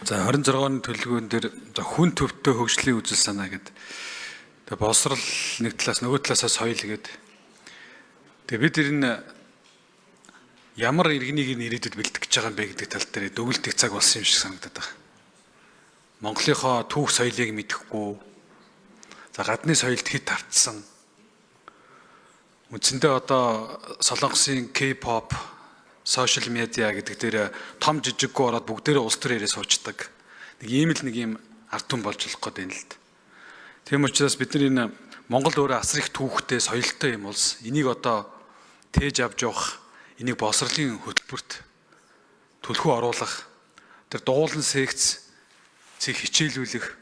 За 26-ны төлөвлөгөөн дээр хүн төвтэй хөгжлийн үзэл санаа гэдэг. Тэгээ боловсрал нэг талаас нөгөө талаасаа соёл гэдэг. Тэгээ бид энэ ямар иргэнийг ирээдүйд бэлтгэж байгаа юм бэ гэдэг тал дээр дүгнэлтийн цаг болсон юм шиг санагдаад байна. Монголынхоо түүх соёлыг мэдэхгүй, за гадны соёлд хит автсан. Үндсэндээ одоо Солонгосын K-pop, social media гэдэг дээр том жижиггүй ороод бүгдээрээ улс төр ирээ суучдаг. Нэг ийм ард түмэн болж болох гээд байна л д. Тийм учраас бид нар энэ Монгол өөрөө асар их түүхтэй, соёлтой юм улс. Энийг одоо тээж авч явах, энийг боловсролын хөтөлбөрт төлхөө оруулах, тэр дуулан секц хичээлүүлэх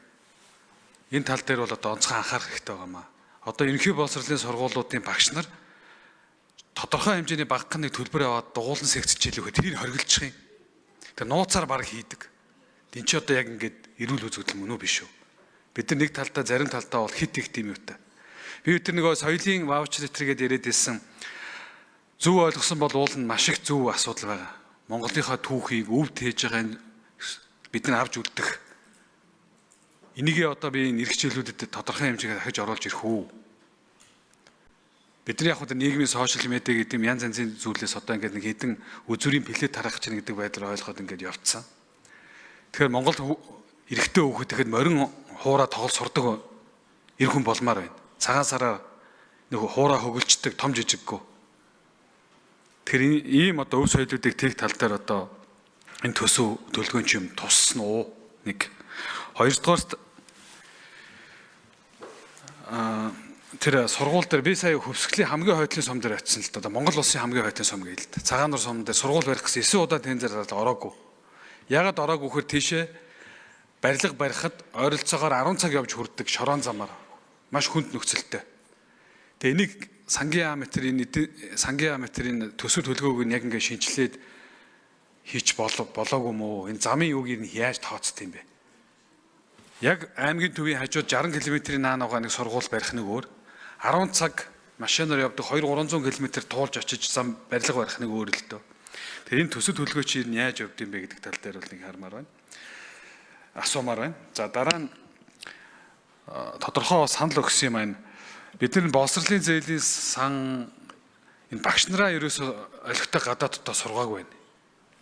энэ тал дээр бол одоо онцгой анхаарах хэрэгтэй байгаамаа. Одоо ерөнхий боловсролын сургуулиудын багш нар тодорхой хэмжээний багахан нэг төлбөр аваад дуулан секц хичээлээ тэрийг хоригдчих юм. Тэр нууцаар баг хийдэг. Энд чи одоо яг ингээд эрүүл үзэгдэл мөн үү биш үү? Бид нар нэг талдаа зарим талдаа бол хит их тийм юутай. Би тэр нөгөө соёлын ваучер гэтэргээд яриад ирсэн. Зөв ойлгосон бол уул нь маш их зөв асуудал байгаа. Монголынхаа түүхийг өв тээж байгаа бид нар авч үлдэх. Энийгээ одоо би энэ эрхчлүүлүүдэд тодорхой хэмжээгээр дахиж оруулж ирэх үү? Бидний яг нийгмийн сошиал медиа гэдэг юм янз янзын зүйлээс одоо ингээд нэг хэдэн үзүүрийн плэт тарах чинь гэдэг байдлаар ойлгоод ингээд явцсан. Тэгэхээр Монгол эрэгтэй хүүхэд тэгэхэд морин хуураа тоглол сурдаг эр хүн болмаар байна. Цагаан сараар нэг хуураа хөглждөг том жижиггүй. Тэгэхээр ийм одоо өв соёлуудыг тэг тал дээр одоо энэ төсөв төлөвлөгөөн юм туссан уу? Нэг. Хоёрдугаар тэр сургууль дээр би сая хөвсгөлийн хамгийн хойдлын сум дээр очисон л да. Монгол улсын хамгийн хойдлын сум гээл л да. Цагаан нар сум дээр сургууль барих гэсэн 9 удаа тэнцээр ороогүй. Ягаад ороогүй гэхээр тийшээ барилга барихад ойролцоогоор 10 цаг явж хүрдэг шорон замаар маш хүнд нөхцөлтэй. Тэгээ энийг сангийн метрийн төсөв төлөвлөгөөг нь яг ингээд шинжилээд хийч болоогүй мó? Энэ замын юуг нь яаж тооцд юм бэ? Яг аймгийн төвийн хажууд 60 км-ийн наан байгаа нэг сургууль барих нэг өөр, 10 цаг машинаар явдаг 200-300 км туулж очиж зам барилга барих нэг өөр л дөө. Тэгээ энэ төсөв төлөвлөгөө чинь яаж явд юм бэ гэдэг тал дээр бол нэг хармаар байна. Асуумаар байна. За дараа нь тодорхой санал өгсөн юм байна. Бид нар боловсролын зээлийн сан энэ багш нараа ерөөсө олигтой гадааддаа сургаагүй байна.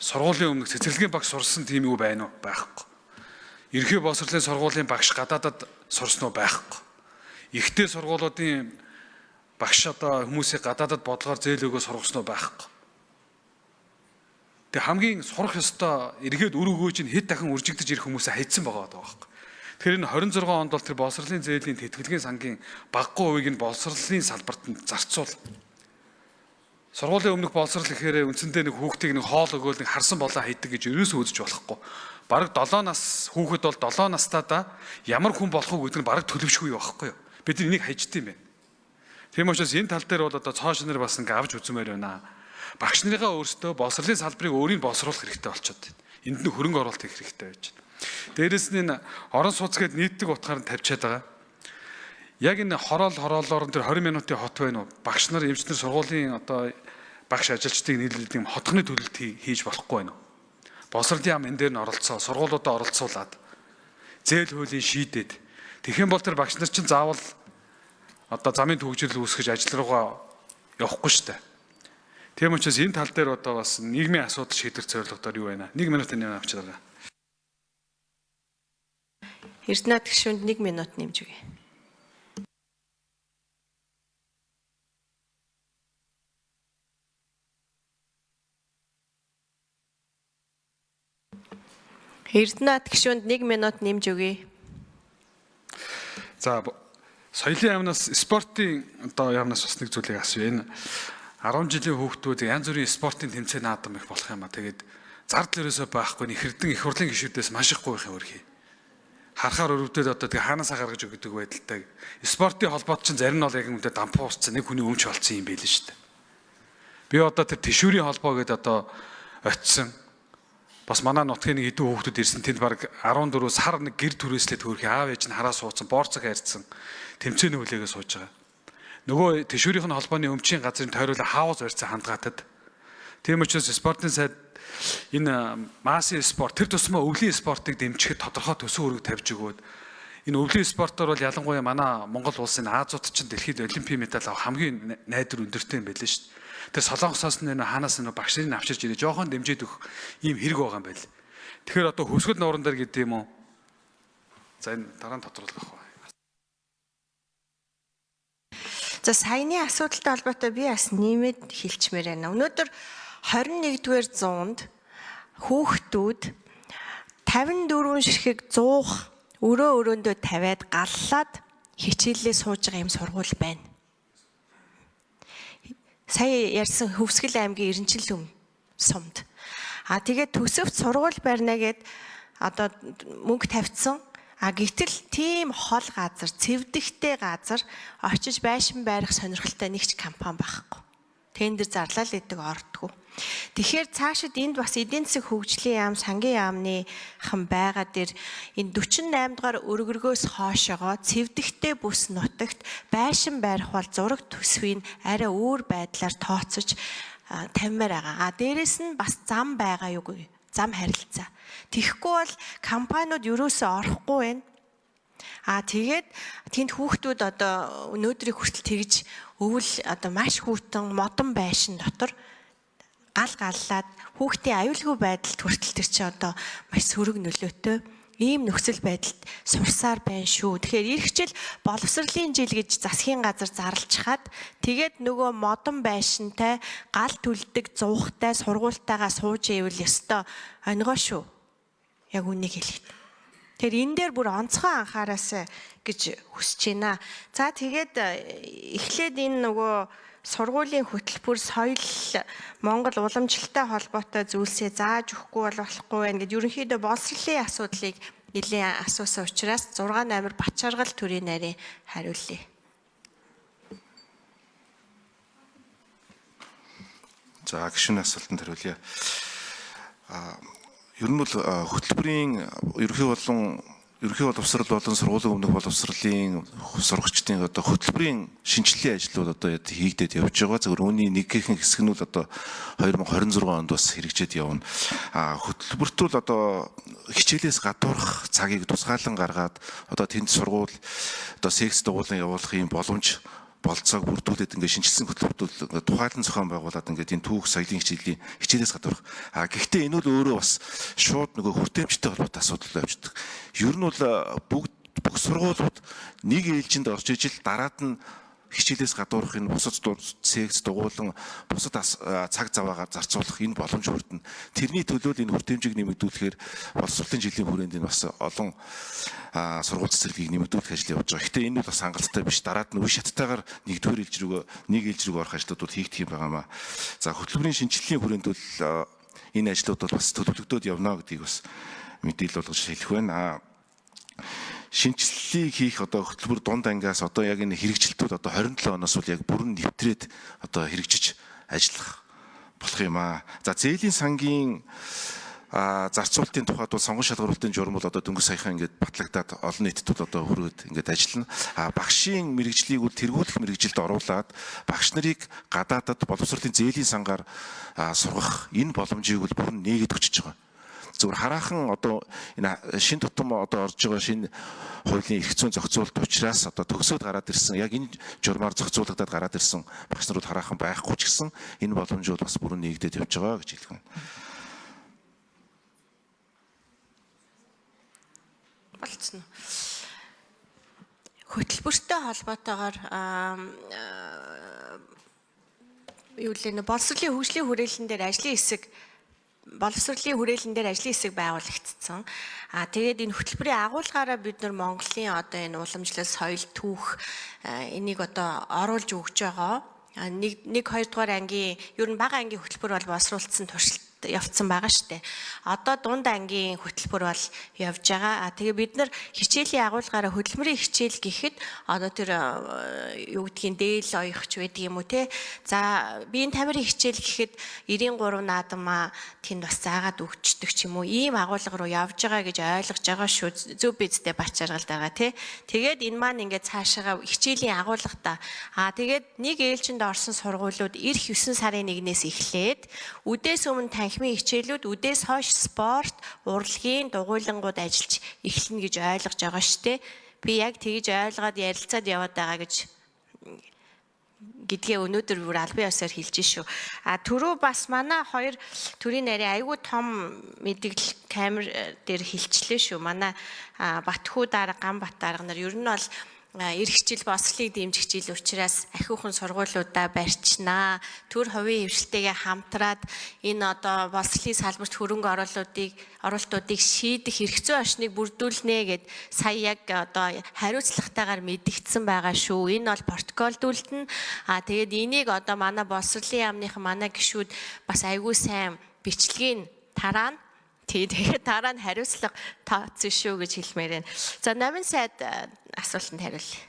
Сургуулийн өмнө цэцэрлэгийн багш сурсан тийм юу байна уу? Байхгүй. Ерхий боловсролын сургуулийн багш гадаадад сурсан уу? Байхгүй. Ихтэй сургуулиудын багш одоо хүмүүсийг гадаадад бодлогоор зээл өгөө сургасан уу? Байхгүй. Тэг хамгийн сурах ёстой эргээд үр өгөөж нь хэд дахин үржигдэж ирэх хүмүүсээ хайцсан байгаа байхгүй. Тэгэхээр энэ 26 онд бол тэр боловсролын зээлийн тэтгэлгийн сангийн багагүй хувийг нь боловсролын салбарт нь зарцуул. Сургуулийн өмнөх боловсрол гэхээр үндсэндээ нэг хүүхдийг нэг хоол өгөөл нэг харсан болоо хайдаг гэж ерөөсөө үзэж болохгүй. Бараг 7 нас хүүхэд бол 7 настайдаа ямар хүн болох вэ гэдэг нь бараг төлөвшгүй байхгүй юу? Бид энийг хайждсан юм байна. Тийм учраас энэ тал дээр бол одоо цоо шинээр бас ингээ авч үзмээр байна. Багш нарыгаа өөрсдөө боловсролын салбарыг өөрийг боловсруулах хэрэгтэй болчиход байна. Энд нь хөрөнгө оруулалт хийх хэрэгтэй байж байна. Дээрээс нь энэ орон сууцгээд нийтдэг утгаар нь тавьчаад байгаа. Яг энэ хороолоор тэр 20 минутын хот байна уу? Багш нар, эмчнэр, сургуулийн одоо багш ажилчдыг нийлүүлдэг юм хотхны төлөлт хийж болохгүй байна уу? Боловсролын яам энэ дээр нь оролцоо, сургуулиудаа оролцуулаад зээл хуулийн шийдээд тэгэх юм бол тэр багш нар чинь заавал одоо замын төвөгжрөл үүсгэж ажил руугаа явахгүй шүү дээ. Тийм учраас энэ тал дээр одоо бас нийгмийн асуудал шийдвэр зорилгодоор юу байна? 1 минутын юм авч байгаа. Эрдэнэт гишүүнд 1 минут нэмж өгье. Эрдэнэт гишүүнд 1 минут нэмж өгье. За соёлын яамнаас спортын одоо яамнаас бас нэг зүйлийг асууя. Энэ 10 жилийн хүүхдүүд янз бүрийн спортын тэмцээн наадам их болох юм а. Тэгээд зардал ерөөсөө байхгүй нэг хэрдэн их хурлын гишүүдээс маш их гуйх өрхий. Харахаар өрөвдөд одоо тэгээ хаанасаа гаргаж өгдөг байдалтай. Спортын холбоот чинь зарим нь бол яг үүндээ дампуу усцсан нэг хүний өмч болцсон юм байл шүү дээ. Би одоо тэр тэшүүрийн холбоо гэдэг одоо очисон. Бас манай нутгийн нэг хэдэн хүүхдүүд ирсэн. Тэнд баг 14 сар нэг гэр түрээслээд хөрхий аав ээж нь хараа суудсан, борцог хайрцсан. Тэмцээний хүлээгээ сууж байгаа. Нөгөө тэшүүрийн холбооны өмчийн газрын тойруулаа хаус барьсан хандгаатад. Тийм учраас спортын сайд энэ массын спорт тэр тусмаа өвлийн спортыг дэмжихэд тодорхой төсөв үүрэг тавьж өгөөд энэ өвлийн спортоор бол ялангуяа манай Монгол улсын Азиуд чинь дэлхийд олимпийн медаль авах хамгийн найдвар өндөртэй юм байлээ шүү дээ. Тэр Солонгосоос ханаас багш нарын авчирч ирээ жоохон дэмжиж өгөх ийм хэрэг байгаа юм байл. Тэгэхээр одоо хөвсгөл нууран дээр гэдэг юм уу? За энэ дараа нь тодруулах байна. За саяны асуудалтай холбоотой би бас нэмэд хэлчмээр байна. Өнөөдөр 21-р зуунд хүүхдүүд 54 ширхэг 100 өрөөндөө тавиад галлаад хичээлээ сууж байгаа юм сургууль байна. Сая ярьсан Хөвсгөл аймгийн Эренчил сумд. Тэгээд төсөвт сургууль барина гэд одоо мөнгө тавьсан. Гэтэл тийм хол газар, цэвдэгтэй газар очиж байшин байрах сонирхолтой нэг ч компани байхгүй. Тендер зарлал гэдэг ордгоо. Тэгэхээр цаашид энд бас эдийн засаг хөгжлийн яам, сангийн яамныхан байгаа дээр энэ 48 дугаар өргөргөөс хоошоогоо цэвдэгтэй бүс нутагт байшин байрах бол зураг төсвийн арай өөр байдлаар тооцож тавьмаар байгаа. Дээрэс нь бас зам байгаа юугүй. Зам харилцаа. Тэгэхгүй бол компаниуд юусоо орохгүй байна. Тэгээд тэнд хүүхдүүд одоо өнөөдрийг хүртэл тэгж өвөл одоо маш хүйтэн модон байшин дотор галлаад хүүхдийн аюулгүй байдалд хүртэл тэр чинь одоо маш сөрөг нөлөөтэй ийм нөхцөл байдалд сурсаар байна шүү. Тэгэхээр эх жил боловсролын жил гэж засгийн газар зарлчихад тэгээд нөгөө модон байшинтай гал төлдөг зуухтай сургуультайгаа сууж ивэл ёстой онигоо шүү. Яг үнийг хэлээд. Тэр энэ дээр бүр онцгой анхаараасаа гэж хүсэж байна. За тэгээд эхлээд энэ нөгөө сургуулийн хөтөлбөр соёл Монгол уламжлалтай холбоотой зүйлсээ зааж өгөхгүй болохгүй байна гэд ерөнхийдөө боловсролын асуудлыг нэлээд асуусан учраас 6 номер Бачаргал төрийн нарийн хариулъя. За гишүүний асуултанд хариулъя. Ер нь бол хөтөлбөрийн ерөнхий боловсрол болон сургуулийн өмнөх боловсролын сурагчдын одоо хөтөлбөрийн шинжилгээ ажлууд одоо хийгдээд явж байгаа. Зөвхөн үүний нэгэн хэсэг нь бол одоо 2026 онд бас хэрэгжээд явна. Хөтөлбөрт бол одоо хичээлээс гадуурх цагийг тусгаалan гаргаад одоо тэнд сургууль одоо секц дугуулan явуулах юм боломж болцоог бүрдүүлээд ингээд шинжилсэн хөтөлбөртөл тухайлан зохион байгуулад ингээд энэ түүх соёлын хичээлээс гадуурх. Гэхдээ энэ бол өөрөө бас шууд нөгөө хүртээмжтэй холбоотой асуудал явждаг. Ер нь бол бүх сургуулиуд нэг ээлжинд орж ижил дараад нь хичээлээс гадуурх энэ бусад секц дугуулan бусад цаг заваагаар зарцуулах энэ боломж хүрдэнэ. Тэрний төлөө энэ хүртээмжийг нэмэгдүүлэхээр боловсролын жилийн хүрээнд энэ бас олон сургууль цэцэрлэгийг нэмэгдүүлэх ажил явж байгаа. Гэхдээ энэ бол бас хангалттай биш. Дараад нь үе шаттайгаар нэгдүгээр ээлж рүү нэг ээлж рүү орох ажлууд бол хийгдэх юм байнамаа. За хөтөлбөрийн шинжилгээний хүрээнд бол энэ ажлууд бол бас төлөвлөгдөөд явна гэдгийг бас мэдээлэл болгож хэлэх байна. Шинжилгээг хийх одоо хөтөлбөр дунд ангиас одоо яг энэ хэрэгжилтүүд одоо 27 оноос бол яг бүрэн нэвтрээд одоо хэрэгжиж ажиллах болох юм аа. За зээлийн сангийн зарцуулалтын тухайд бол сонгон шалгаруулалтын журам бол одоо дөнгөж саяхан ингээд батлагдаад олон нийтэд бол одоо хүрээд ингээд ажиллана. Багшийн мэрэгжлийг бол тэргүүлэх мэрэгжилд оруулаад багш нарыг гадаадад боловсролын зээлийн сангаар сургах энэ боломжийг бол бүрэн нээгээд өчөж байгаа. Зүгээр хараахан одоо энэ шин тутам одоо орж байгаа шинэ хуулийн эрх зүйн зохицуулалт учраас одоо төгсөөд гараад ирсэн яг энэ журмаар зохицуулагдаад гараад ирсэн багш нарууд хараахан байхгүй ч гэсэн энэ боломж бол бас бүрэн нээгдээд явж байгаа гэж хэлэх юм. Болцсон уу? Хөтөлбөртэй холбоотойгоор юу лээ боловсролын хөгжлийн хүрээлэн дээр ажлын хэсэг боловсролын хүрээлэн дээр ажлын хэсэг байгуулагдсан. Тэгээд энэ хөтөлбөрийн агуулгаараа бид нар Монголын одоо энэ уламжлал, соёл, түүх энийг одоо оруулж өгж байгаа. Нэг 2 дугаар ангийн ер нь бага ангийн хөтөлбөр бол боловсруулсан туршилт явцсан байгаа штэ. Одоо дунд ангийн хөтөлбөр бол явж байгаа. Тэгээ бид нар хичээлийн агуулгаараа хөдөлмөрийн хичээл гэхэд одоо тэр юу гэдгийг дээл оёхч байдаг юм уу те. За биеийн тамирын хичээл гэхэд 93 наадмаа тэнд бас заагаад өгчдөг ч юм уу. Ийм агуулга руу явж байгаа гэж ойлгож байгаа шүү. Зөв бидтэй Бачаргалд байгаа те. Тэгээд энэ маань ингээд цаашаага хичээлийн агуулгата. Тэгээд нэг ээлжинд орсон сургуулиуд эх 9 сарын 1-ээс эхлээд үдээс өмнө танхимд танхимын хичээлүүд үдээс хойш спорт, урлагийн дугуйлангууд ажиллаж эхэлнэ гэж ойлгож байгаа шүү дээ. Би яг тэгж ойлгоод ярилцаад яваад байгаа гэдгээ өнөөдөр бүр албан ёсоор хэлж шүү. Түрүү бас манай хоёр төрийн нарийн айгүй том мэдээлэл камер дээр хилчлээ шүү. Манай Батхүү дарга, Ганбат дарга нар ер нь бол эрх хичээл босрлыг дэмжих хичээл учраас ахиухан сургуулиудаа барьчнаа. Төр хувийн хвшилтэйгээ хамтраад энэ одоо боловсролын салбарт хөрөнгө оруулалтуудыг шийдэх хэрэгцээ орчныг бүрдүүлнэ гэд сая яг одоо хариуцлагатайгаар мэдгдсэн байгаа шүү. Энэ бол протоколдүүлнэ. Тэгээд энийг одоо манай боловсролын яамныхан манай гишүүд бас айгүй сайн бичлэгийг тараана. Тэгээд дараа нь хариуцлага тооцсон шүү гэж хэлмээр байна. За намын сайд асуултанд хариулъя.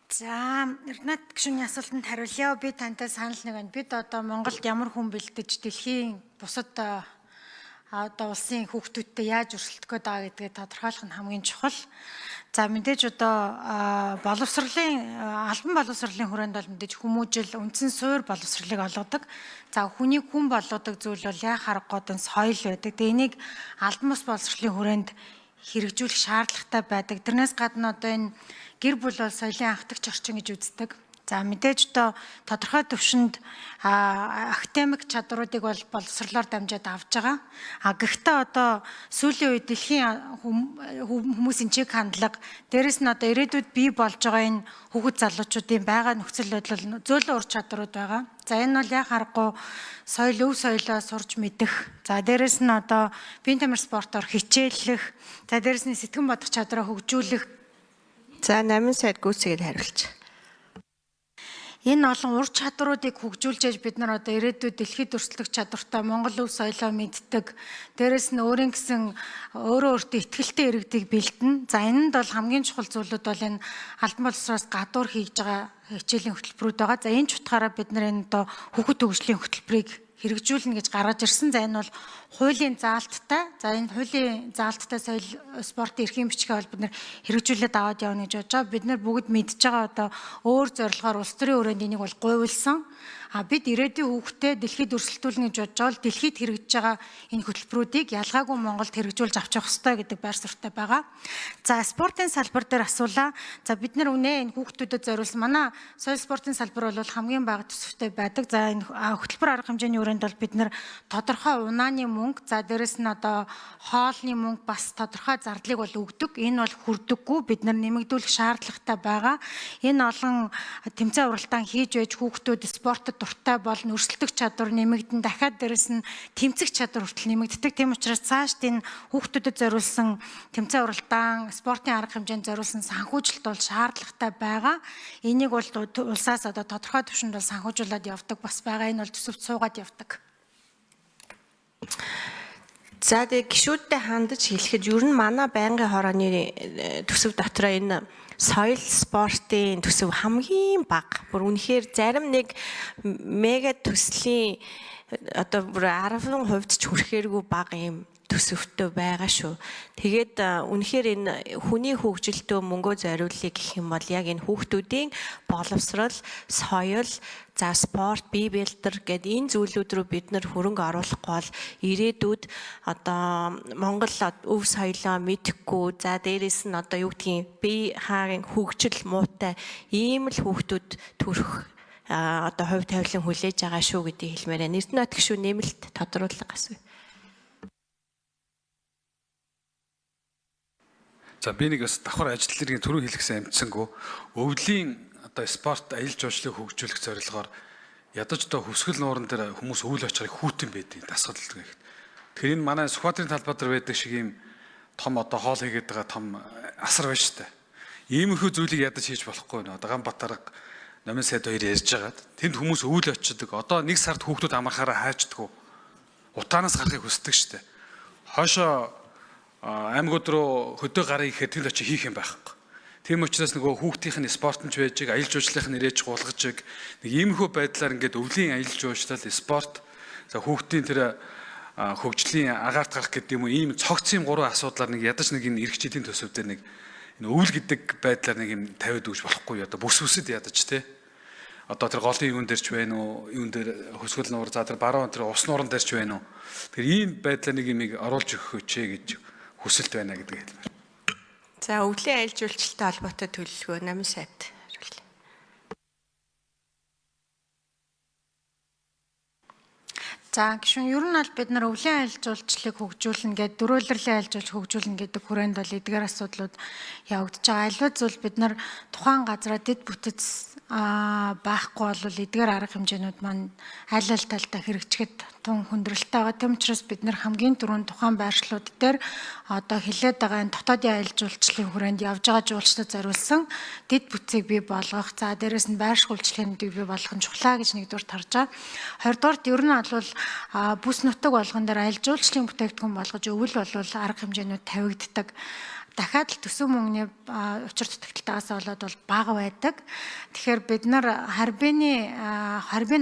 За Эрдэнэт гишүүний асуултанд хариулъя. Би тантай санал нэг байна. Бид одоо Монголд ямар хүн бэлдэж дэлхийн бусад одоо улсын хүүхдүүдтэй яаж өрсөлдөх гээд байгаа гэдгээ тодорхойлох нь хамгийн чухал. За мэдээж одоо албан боловсролын хүрээнд бол мэдээж хүмүүжил үндсэн суурь боловсролыг олгодог. За хүний хүн болгодог зүйл бол яа харахгүй соёл байдаг. Тэгээ энийг албан бус боловсролын хүрээнд хэрэгжүүлэх шаардлагатай байдаг. Тэрнээс гадна одоо энэ гэр бүл бол соёлын анхдагч орчин гэж үздэг. За мэдээж одоо тодорхой төвшөнд академик чадруудыг бол боловсрлоор дамжаад авч байгаа. Гэхдээ одоо сүүлийн үед дэлхийн хүмүүсийн чиг хандлага дээрэс нь одоо ирээдүйд бий болж байгаа энэ хүүхэд залуучуудын байгаа нөхцөл байдал зөөлөн ур чадрууд байгаа. За энэ бол яг харахгүй өв соёлоо сурч мэдэх. За дээрэс нь одоо биеийн тамир спортоор хичээллэх. За дээрэс нь сэтгэн бодох чадраа хөгжүүлэх. За намын сайд гүйцэтгээд хариулж. Энэ олон ур чадруудыг хөгжүүлж бид нар одоо ирээдүйд дэлхийд өрсөлдөх чадвартай Монгол өв соёлоо мэддэг. Дээрэс нь өөрийнхөө өөртөө ихтгэлтэй иргэдийг бэлдэнэ. За энэнд бол хамгийн чухал зүйлүүд бол энэ албан боловсроос гадуур хийж байгаа хичээлийн хөтөлбөрүүд байгаа. За энэ ч утгаараа бид нар энэ одоо хүүхэд төгслийн хөтөлбөрийг хэрэгжүүлнэ гэж гаргаж ирсэн. За энэ бол хуулийн заалттай. За энэ хуулийн заалттай соёл спортын эрхийн бичгээ бол бид нэр хэрэгжүүлээд аваад явна гэж бодож байгаа. Бид нар бүгд мэдж байгаа одоо өөр зорилгоор улс төрийн хүрээнд энийг бол гуйвалсан. Бид ирээдүйн хүүхдэд дэлхийд өрсөлдүүлнэ гэж бодож байгаа бол дэлхийд хэрэгжиж байгаа энэ хөтөлбөрүүдийг ялгаагүй Монголд хэрэгжүүлж авч явах ёстой гэдэг байр суурьтай байгаа. За спортын салбар дээр асуулаа. За бид нар үнэ энэ хүүхдүүдэд зориулсан манай соёл спортын салбар бол хамгийн бага төсөвтэй байдаг. За энэ хөтөлбөр арга хэмжээний хүрээнд бол бид нар тодорхой унааны мөнгө, за дээрэс нь одоо хоолны мөнгө бас тодорхой зардлыг бол өгдөг. Энэ бол хүрдэггүй. Бид нар нэмэгдүүлэх шаардлагатай байгаа. Энэ олон тэмцээн уралдаан хийж байж хүүхдүүд спортод дуртай болно, өрсөлдөх чадвар нэмэгдэн, дахиад дээрэс нь тэмцэх чадвар хүртэл нэмэгддэг. Тийм учраас цаашд энэ хүүхдүүдэд зориулсан тэмцээн уралдаан, спортын арга хэмжээнд зориулсан санхүүжилт бол шаардлагатай байгаа. Энийг бол улсаас одоо тодорхой түвшинд бол санхүүжуулаад явдаг бас байгаа. Энэ бол төсөвт суугаад явдаг. За тэгээ гишүүдтэй хандаж хэлэхэд ер нь манай байнгын хорооны төсөв дотроо энэ соёл спортын төсөв хамгийн бага. Бүр үнэхээр зарим нэг мега төслийн одоо бүр 10% ч хүрэхээргүй бага юм төсөвтэй байгаа шүү. Тэгээд үнэхээр энэ хүний хөгжилтөө мөнгөө зориулъя гэх юм бол яг энэ хүүхдүүдийн боловсрол, соёл, за спорт, бие бэлтэр гэд энэ зүйлүүд рүү бид нар хөрөнгө оруулахгүй бол ирээдүйд одоо Монгол өв соёлоо мэдэхгүй, за дээрэс нь одоо юу гэдгийг бие хаарын хөгжил муутай ийм л хүүхдүүд төрөх одоо хувь тавилан хүлээж байгаа шүү гэдгийг хэлмээр байна. Эрдэнэт гишүүн нэмэлт тодруулга асууя. За би нэг бас давхар ажил хэргийн түрүү хэлгэсэн амжсангүй өвлийн одоо спорт аялал жуулчлалыг хөгжүүлэх зорилгоор ядаж одоо хөвсгөл нууран дээр хүмүүс өвөл очрыг хүүтэн байдаг дасгал гэх. Тэгэхээр энэ манай Сүхбаатарын талбай дээр байдаг шиг ийм том одоо хоол хийгээд байгаа том асар байна шүү дээ. Иймэрхүү зүйлийг ядаж хийж болохгүй нэ. Одоо Ганбат дарга номын сайд хоёр ярьж байгаад тэнд хүмүүс өвөл очдөг. Одоо нэг сард хүүхдүүд амархаараа хайчдаггүй. Утаанаас гарахыг хүсдэг шүү дээ. Хойшоо аймагуд руу хөдөө гарыг ихэд тэнд очиж хийх юм байхгүй. Тийм учраас нөгөө хүүхдийнх нь спортч байж, аялал жуулчлалын нэрэж гуулгаж нэг иймэрхүү байдлаар ингээд өвлийн аялал жуулчлал, спорт, за хүүхдийн тэр хөгжлийн агаарт гарах гэдэг юм уу ийм цогц юм гурван асуудлаар нэг ядаж нэг энэ эрх чилийн төсөв дээр нэг энэ өвөл гэдэг байдлаар нэг юм тавиад өгч болохгүй одоо бүс бүсэд ядаж те. Одоо тэр голын юун дээр ч байна уу? Юун дээр хөсгөл нуур, за тэр баруун тэр ус нууран дээр ч байна уу? Тэр ийм байдлаа нэг юмыг оруулж өгөөч гэж хүсэлт байна гэдэг хэлбэр. За өвлийн аялал жуулчлалтай холбоотой төлөвлөгөө намын сайд хариулъя. За гişүн ер нь бол бид нар өвлийн аялал жуулчлалыг хөгжүүлнэ гэдэг дөрвөлрлийн аялал жуулчлалыг хөгжүүлнэ гэдэг хүрээнд бол эдгээр асуудлууд явагдаж байгаа. Аливаа зүйл бид нар тухайн газараа дэд бүтэц байхгүй бол эдгээр арга хэмжээнүүд маань аль аль талдаа хэрэгжихэд тун хүндрэлтэй байгаа. Тэм учраас бид нар хамгийн түрүүнд тухайн байршлууд дээр одоо хилээд байгаа энэ дотоодын аялал жуулчлалын хүрээнд явж байгаа жуулчлалд зориулсан дэд бүтцийг бий болгох, за дээрэс нь байрших үйлчлэгээнүүдийг бий болгох нь чухлаа гэж нэгдүгээр тарж байгаа. Хоёрдугаарт ер нь бол бүс нутаг болгон дээр аялал жуулчлалын бүтээгдэхүүн болгож өвөл болвол арга хэмжээнүүд тавигддаг. Дахиад л төсөв мөнгөний учир дутагдaltaгаас болоод бол бага байдаг. Тэгэхээр бид нар харбины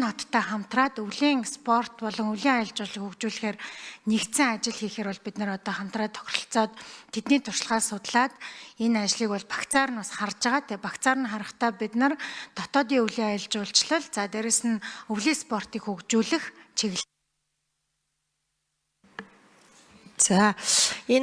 хоттой хамтраад өвлийн спорт болон өвлийн аялал жуулчлалыг хөгжүүлэхээр нэгдсэн ажил хийхээр бол бид нар одоо хамтраад тохиролцоод тэдний туршлагаа судлаад энэ ажлыг бол багцаар нь бас харж байгаа. Тэгээ багцаар нь харахтаа бид нар дотоодын өвлийн аялал жуулчлал, за дээрэс нь өвлийн спортыг хөгжүүлэх чиглэл. За энэ